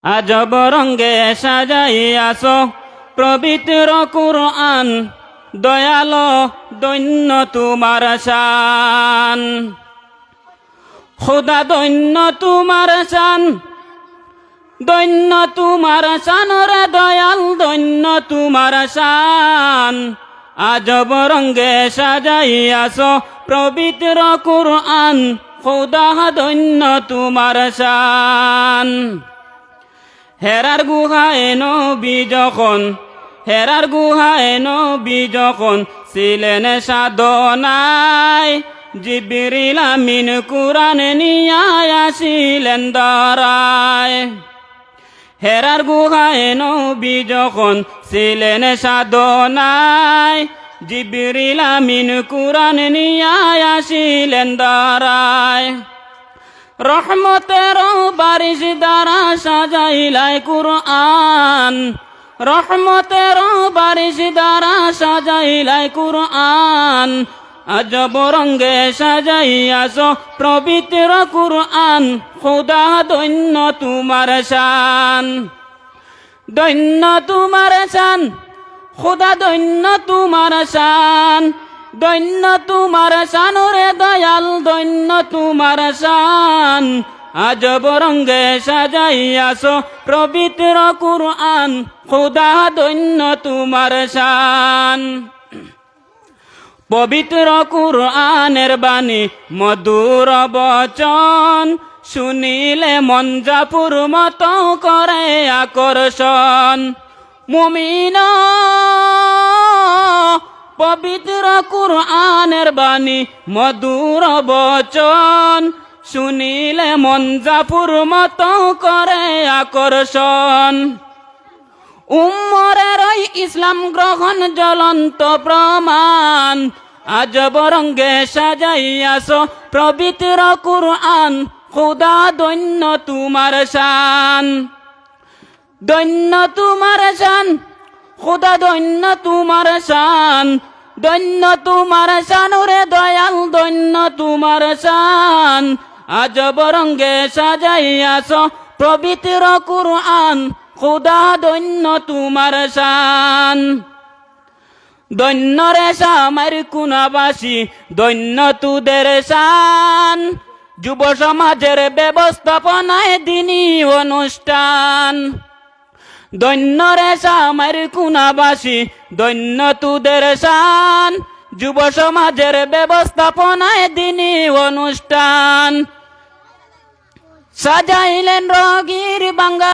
আজব রঙ্গে সাজাইয়াছ পবিত্র কুরআন, দয়াল দৈন্য তোমার শান। খোদা দৈন্য তোমার শান, দৈন্য তোমার শান রে দয়াল, দৈন্য তোমার শান। আজব রঙ্গে সাজাইয়াছ পবিত্র কুরআন, খোদা দৈন্য তোমার শান। হেরার গুহায় নবী যখন, হেরার গুহায় নবী যখন ছিলেন সাধনায়, জিবরিল আমিন কুরআন নিয়া আসিলেন দাঁড়ায়। হেরার গুহায় নবী যখন ছিলেন সাধনায়, জিবরিল আমিন কুরআন নিয়া আসিলেন দাঁড়ায়। রহমতের বারিশ দ্বারা সাজাইলাই কুরআন, রহমতের বারিশ দ্বারা সাজাইলাই কুরআন। আজব রঙ্গে সাজাইয়াছ পবিত্র কুরআন, খোদা দৈন্য তোমার শান। দৈন্য তোমার শান, খোদা দৈন্য তোমার শান। দৈন্য তোমার শান রে দয়াল, দৈন্য তোমার শান। আজব রঙ্গে সাজাইয়াছ পবিত্র কুরআন, খোদা দৈন্য তোমার শান। পবিত্র কুরআনের বাণী মধুর বচন, শুনিলে মন জাপুর মতো করে আকর্ষণ। মুমিন পবিত্র কুরআনের বাণী মধুর বচন, শুনিলে মন জাপুর মতো করে আকর্ষণ। উম্মরের ইসলাম গ্রহণ জ্বলন্ত প্রমাণ, আজব রঙ্গে সাজাইয়াছ পবিত্র কুরআন, খোদা দৈন্য তোমার শান। দৈন্য তোমার শান, খোদা দৈন্য তোমার শান। দৈন্য তোমার শান রে দয়াল, দৈন্য তোমার শান। আজব রঙ্গে সাজাইয়াছ পবিত্র কুরআন, খোদা দৈন্য তোমার শান। দৈন্য রে শামের কুনাবাসী, দৈন্য তুদের শান। যুব সমাজের ব্যবস্থাপনায় দিনী অনুষ্ঠান। দৈন্য রে শামের কুনাবাসী, দৈন্য তুদের শান। যুব সমাজের ব্যবস্থাপনায় দিনী অনুষ্ঠান। সাজাইলেন রোগীর বাঙ্গা